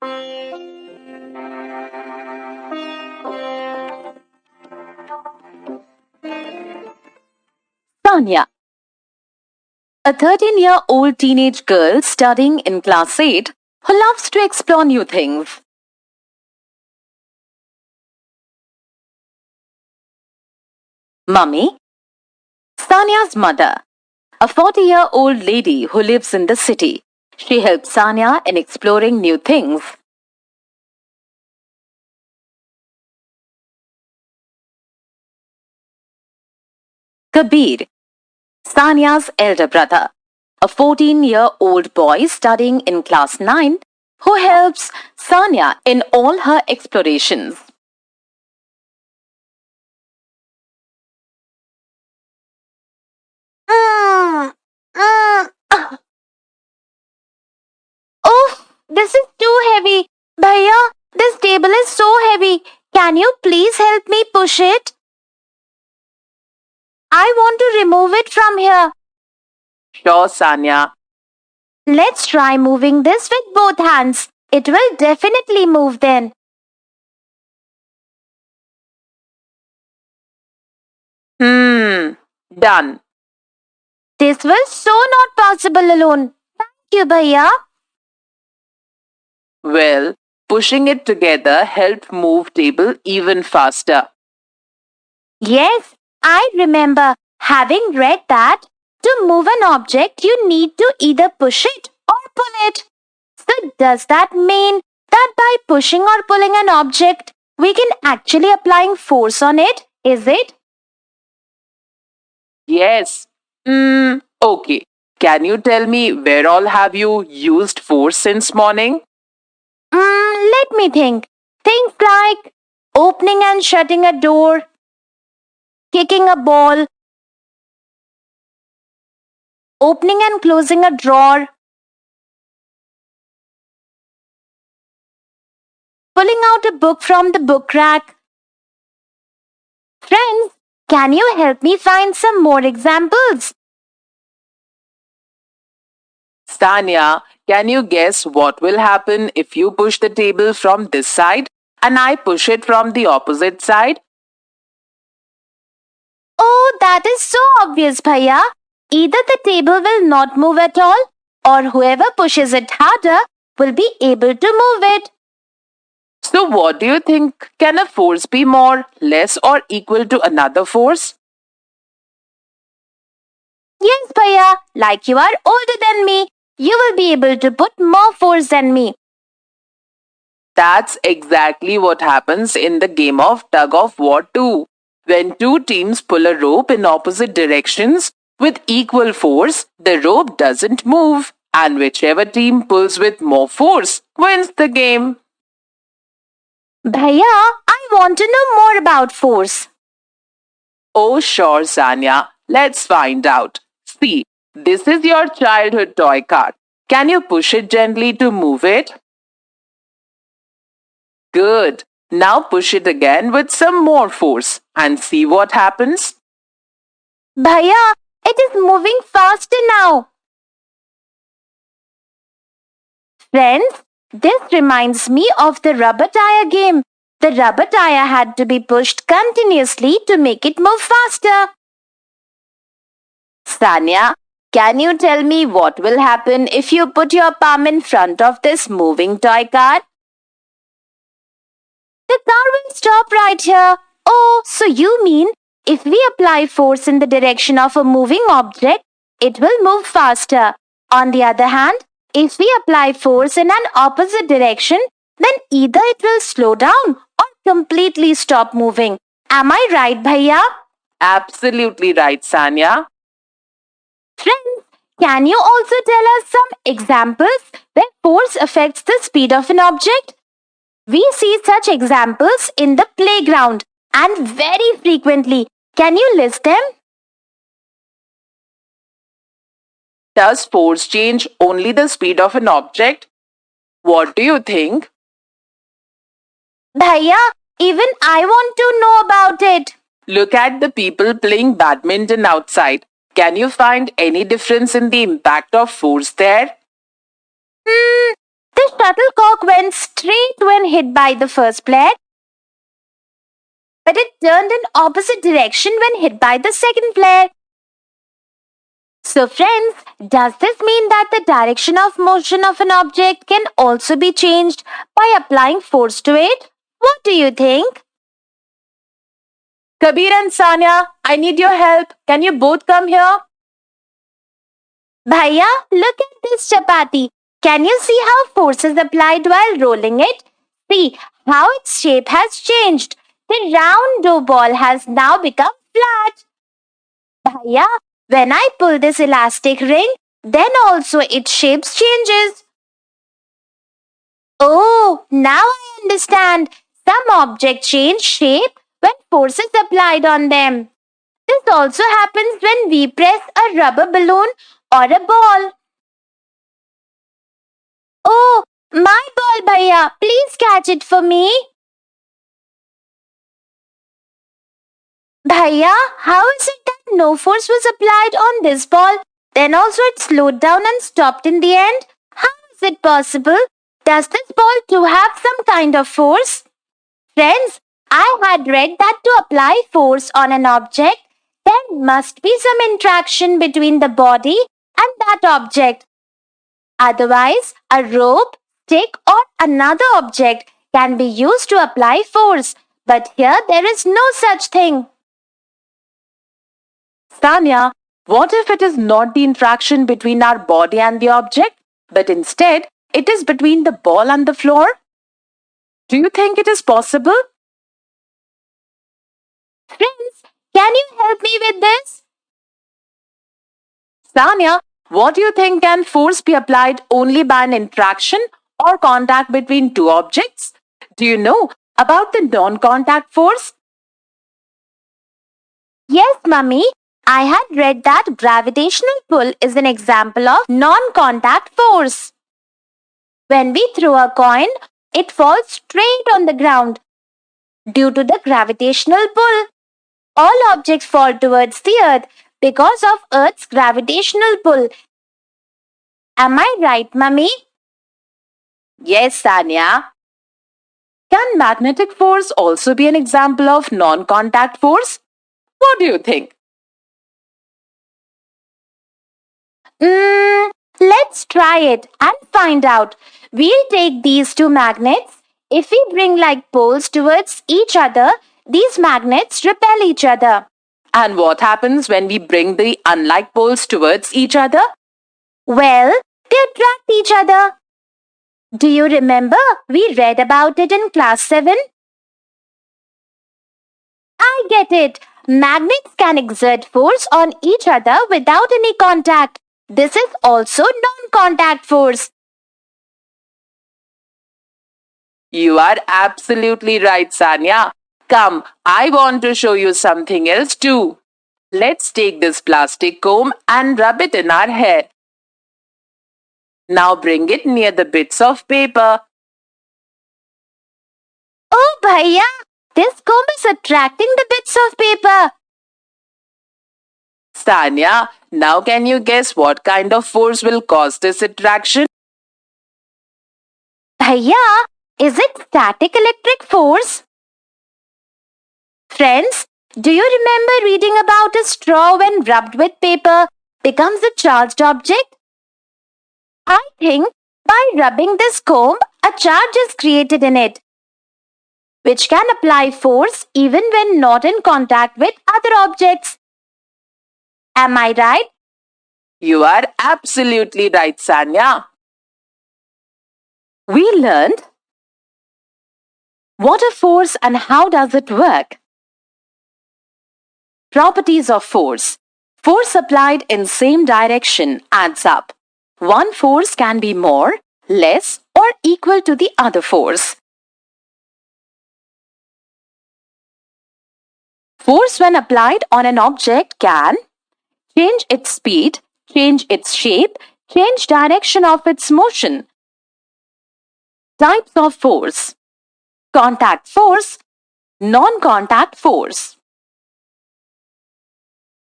Tanya, a 13-year-old teenage girl studying in class 8 who loves to explore new things. Mummy, Sania's mother, a 40-year-old lady who lives in the city. She helps Sania in exploring new things. Kabir, Sania's elder brother, a 14-year-old boy studying in class 9 who helps Sania in all her explorations. Oh, this is too heavy. Bhaiya, this table is so heavy. Can you please help me push it? I want to remove it from here. Sure, Sanya. Let's try moving this with both hands. It will definitely move then. Done. This was so not possible alone. Thank you, Bhaiya. Well, pushing it together helped move table even faster. Yes, I remember having read that to move an object you need to either push it or pull it. So does that mean that by pushing or pulling an object, we can actually applying force on it, is it? Yes. Okay. Can you tell me where all have you used force since morning? Let me think. Things like opening and shutting a door, kicking a ball, opening and closing a drawer, pulling out a book from the book rack. Friends, can you help me find some more examples? Stania, can you guess what will happen if you push the table from this side and I push it from the opposite side? Oh, that is so obvious, Bhaiya. Either the table will not move at all, or whoever pushes it harder will be able to move it. So, what do you think? Can a force be more, less, or equal to another force? Yes, Bhaiya, like you are older than me, you will be able to put more force than me. That's exactly what happens in the game of tug of war too. When two teams pull a rope in opposite directions with equal force, the rope doesn't move, and whichever team pulls with more force wins the game. Bhaiya, I want to know more about force. Oh, sure, Sanya. Let's find out. See, this is your childhood toy car. Can you push it gently to move it? Good. Now push it again with some more force and see what happens. Bhaiya, it is moving faster now. Friends, this reminds me of the rubber tire game. The rubber tire had to be pushed continuously to make it move faster. Sanya, can you tell me what will happen if you put your palm in front of this moving toy car? The car will stop right here. Oh, so you mean if we apply force in the direction of a moving object, it will move faster. On the other hand, if we apply force in an opposite direction, then either it will slow down or completely stop moving. Am I right, Bhaiya? Absolutely right, Sanya. Friends, can you also tell us some examples where force affects the speed of an object? We see such examples in the playground and very frequently. Can you list them? Does force change only the speed of an object? What do you think? Bhaiya, even I want to know about it. Look at the people playing badminton outside. Can you find any difference in the impact of force there? The shuttlecock went went straight when hit by the first player, but it turned in opposite direction when hit by the second player. So friends, does this mean that the direction of motion of an object can also be changed by applying force to it? What do you think? Kabir and Sanya, I need your help. Can you both come here? Bhaiya, look at this chapati. Can you see how force is applied while rolling it? See how its shape has changed. The round dough ball has now become flat. Bhaiya, when I pull this elastic ring, then also its shape changes. Oh, now I understand. Some objects change shape when force is applied on them. This also happens when we press a rubber balloon or a ball. Oh, my ball, Bhaiya. Please catch it for me. Bhaiya, how is it that no force was applied on this ball? Then also it slowed down and stopped in the end? How is it possible? Does this ball too have some kind of force? Friends, I had read that to apply force on an object, there must be some interaction between the body and that object. Otherwise, a rope, stick, or another object can be used to apply force. But here there is no such thing. Sanya, what if it is not the interaction between our body and the object, but instead it is between the ball and the floor? Do you think it is possible? Friends, can you help me with this? Sanya, what do you think, can force be applied only by an interaction or contact between two objects? Do you know about the non-contact force? Yes, Mummy. I had read that gravitational pull is an example of non-contact force. When we throw a coin, it falls straight on the ground due to the gravitational pull. All objects fall towards the earth because of Earth's gravitational pull. Am I right, Mummy? Yes, Sanya. Can magnetic force also be an example of non-contact force? What do you think? Let's try it and find out. We'll take these two magnets. If we bring like poles towards each other, these magnets repel each other. And what happens when we bring the unlike poles towards each other? Well, they attract each other. Do you remember we read about it in class 7? I get it. Magnets can exert force on each other without any contact. This is also non-contact force. You are absolutely right, Sanya. Come, I want to show you something else too. Let's take this plastic comb and rub it in our hair. Now bring it near the bits of paper. Oh, Bhaiya, this comb is attracting the bits of paper. Sanya, now can you guess what kind of force will cause this attraction? Bhaiya, is it static electric force? Friends, do you remember reading about a straw when rubbed with paper becomes a charged object? I think by rubbing this comb, a charge is created in it, which can apply force even when not in contact with other objects. Am I right? You are absolutely right, Sanya. We learned what a force and how does it work. Properties of force. Force applied in same direction adds up. One force can be more, less, or equal to the other force. Force when applied on an object can change its speed, change its shape, change direction of its motion. Types of force. Contact force, non-contact force.